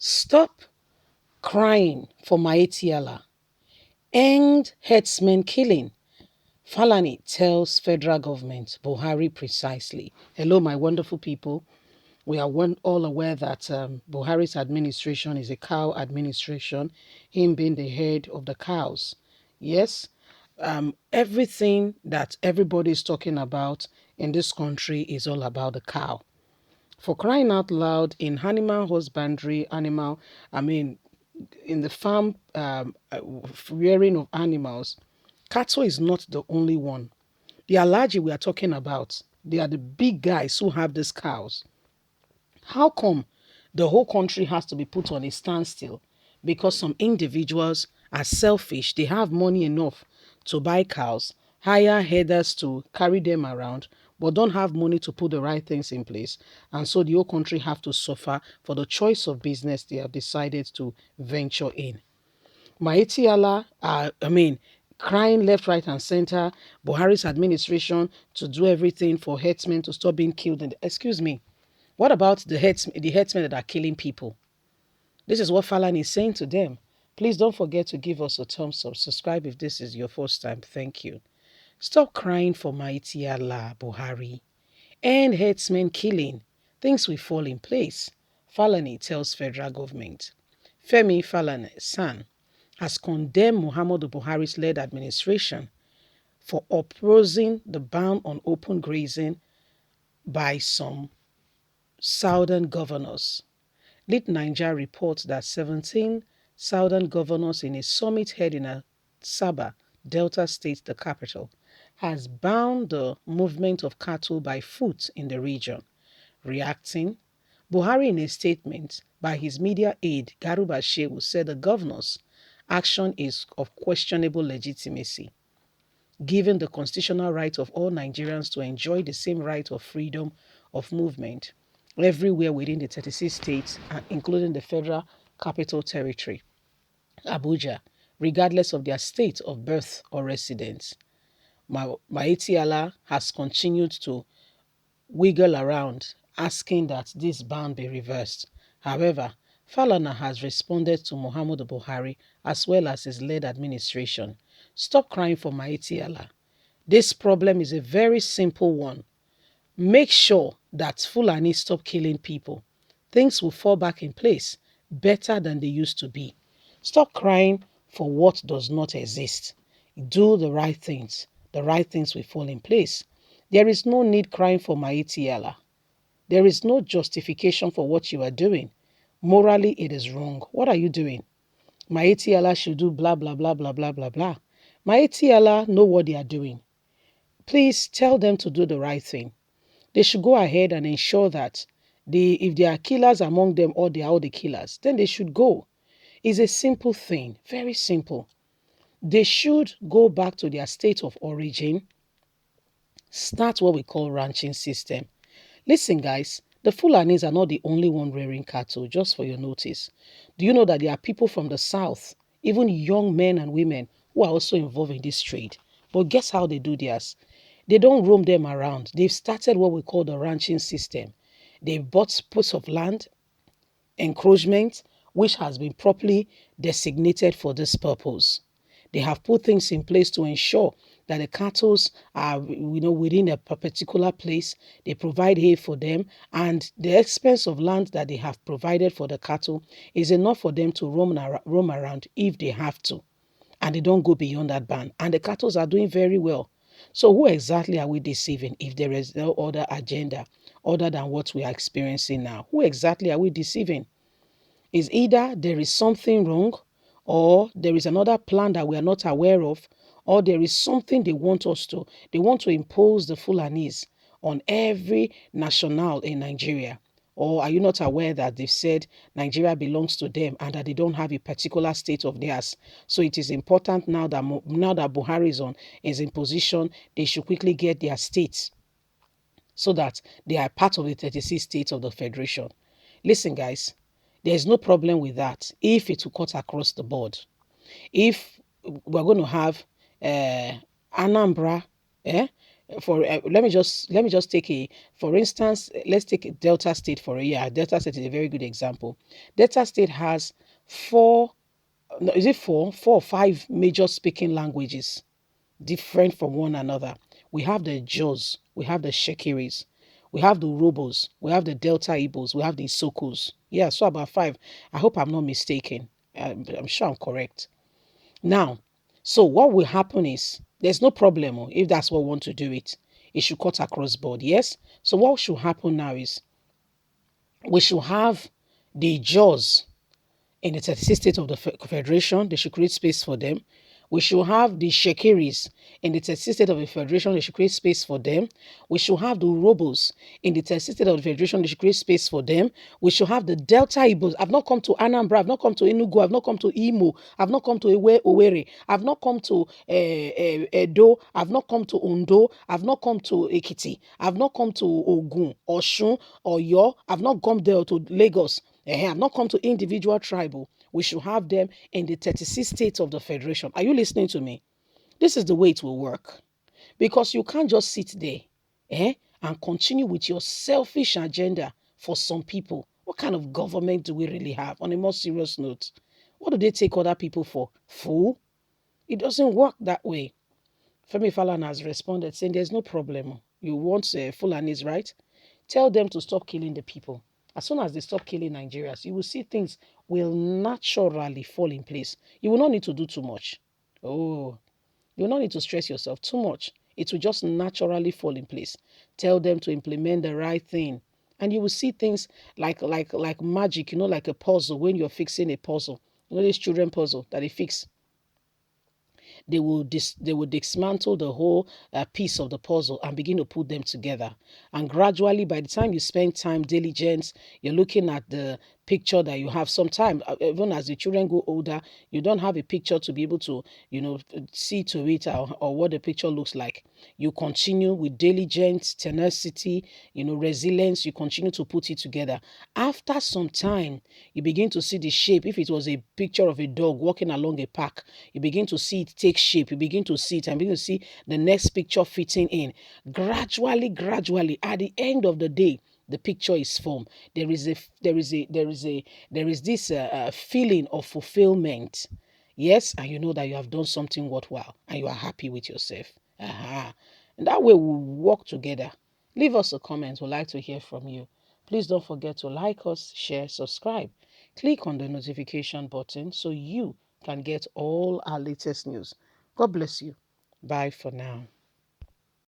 Stop crying for Maetiala. End herdsmen killing. Falana tells federal government, Buhari precisely. Hello, my wonderful people. We are all aware that Buhari's administration is a cow administration, him being the head of the cows. Yes, everything that everybody is talking about in this country is all about the cow. For crying out loud, in animal husbandry, in the farm rearing of animals, cattle is not the only one. The allergy we are talking about, they are the big guys who have these cows. How come the whole country has to be put on a standstill because some individuals are selfish? They have money enough to buy cows, hire herders to carry them around, but don't have money to put the right things in place. And so the whole country have to suffer for the choice of business they have decided to venture in. Maitiala, crying left, right, and center. Buhari's administration to do everything for herdsmen to stop being killed. Excuse me, what about the herdsmen that are killing people? This is what Falana is saying to them. Please don't forget to give us a thumbs up. Subscribe if this is your first time. Thank you. Stop crying for mighty Allah, Buhari. End herdsmen killing. Things will fall in place. Falana tells federal government. Femi Falana's son has condemned Muhammadu Buhari's led administration for opposing the ban on open grazing by some southern governors. Lead Niger reports that 17 southern governors in a summit held in Asaba, Delta State, the capital, has banned the movement of cattle by foot in the region. Reacting, Buhari in a statement by his media aide Garuba Shehu said the governor's action is of questionable legitimacy, given the constitutional right of all Nigerians to enjoy the same right of freedom of movement everywhere within the 36 states, including the Federal Capital Territory, Abuja, regardless of their state of birth or residence. Maitiala has continued to wiggle around, asking that this ban be reversed. However, Falana has responded to Muhammadu Buhari as well as his led administration. Stop crying for Maitiala. This problem is a very simple one. Make sure that Fulani stop killing people. Things will fall back in place better than they used to be. Stop crying for what does not exist. Do the right things. The right things will fall in place. There is no need crying for Maitiala. There is no justification for what you are doing. Morally, it is wrong. What are you doing? Maitiala should do blah, blah, blah, blah, blah, blah, blah. Maitiala know what they are doing. Please tell them to do the right thing. They should go ahead and ensure that if there are killers among them or they are all the killers, then they should go. It's a simple thing, very simple. They should go back to their state of origin, start what we call ranching system. Listen, guys, the Fulanis are not the only one rearing cattle, just for your notice. Do you know that there are people from the south, even young men and women, who are also involved in this trade? But guess how they do theirs? They don't roam them around. They've started what we call the ranching system. They've bought plots of land, encroachment, which has been properly designated for this purpose. They have put things in place to ensure that the cattle are, within a particular place. They provide hay for them, and the expense of land that they have provided for the cattle is enough for them to roam around if they have to, and they don't go beyond that ban. And the cattle are doing very well. So who exactly are we deceiving if there is no other agenda other than what we are experiencing now? Who exactly are we deceiving? Is either there is something wrong, or there is another plan that we are not aware of, or there is something they want to impose the Fulanis on every national in Nigeria. Or are you not aware that they've said Nigeria belongs to them and that they don't have a particular state of theirs? So it is important now that Buhari is in position, they should quickly get their states so that they are part of the 36 states of the Federation. Listen, guys, there's no problem with that if it will cut across the board. If we're going to have Anambra, For let me just take a for instance, let's take a Delta State for a year. Delta State is a very good example. Delta State has four, no, is it four or five major speaking languages different from one another. We have the Jaws, we have the Shekiris, we have the Robos, we have the Delta Igbos, we have the Isokos. Yeah, so about five. I hope I'm not mistaken. I'm sure I'm correct. Now, so what will happen is there's no problem if that's what we want to do it. It should cut across board, yes? So what should happen now is we should have the Jaws in the 36 states of the Federation. They should create space for them. We should have the Shekiris in the 36 states of the Federation. They should create space for them. We should have the Robos in the 36 states of the Federation. They should create space for them. We should have the Delta Igbos. I've not come to Anambra. I've not come to Enugu. I've not come to Imo. I've not come to Owerri. I've not come to Edo. I've not come to Ondo. I've not come to Ekiti. I've not come to Ogun, Oshun, Oyo. I've not come there to Lagos. I've not come to individual tribal. We should have them in the 36 states of the Federation. Are you listening to me? This is the way it will work. Because you can't just sit there and continue with your selfish agenda for some people. What kind of government do we really have? On a more serious note, what do they take other people for? Fool? It doesn't work that way. Femi Falana has responded saying there's no problem. You want Fulanis, right? Tell them to stop killing the people. As soon as they stop killing Nigerians, you will see things will naturally fall in place. You will not need to do too much. Oh, you will not need to stress yourself too much. It will just naturally fall in place. Tell them to implement the right thing. And you will see things like magic, like a puzzle when you're fixing a puzzle. This children puzzle that they fix. They will dismantle the whole piece of the puzzle and begin to put them together. And gradually, by the time you spend time, diligence, you're looking at the picture that you have. Sometimes, even as the children go older, you don't have a picture to be able to, see to it, or what the picture looks like. You continue with diligence, tenacity, resilience. You continue to put it together. After some time, you begin to see the shape. If it was a picture of a dog walking along a path, you begin to see it take shape. You begin to see it and begin to see the next picture fitting in. Gradually, at the end of the day, the picture is formed. There is this feeling of fulfillment. Yes, and you know that you have done something worthwhile and you are happy with yourself. And that way we'll work together. Leave us a comment. We'd like to hear from you. Please don't forget to like us, share, subscribe. Click on the notification button so you can get all our latest news. God bless you. Bye for now.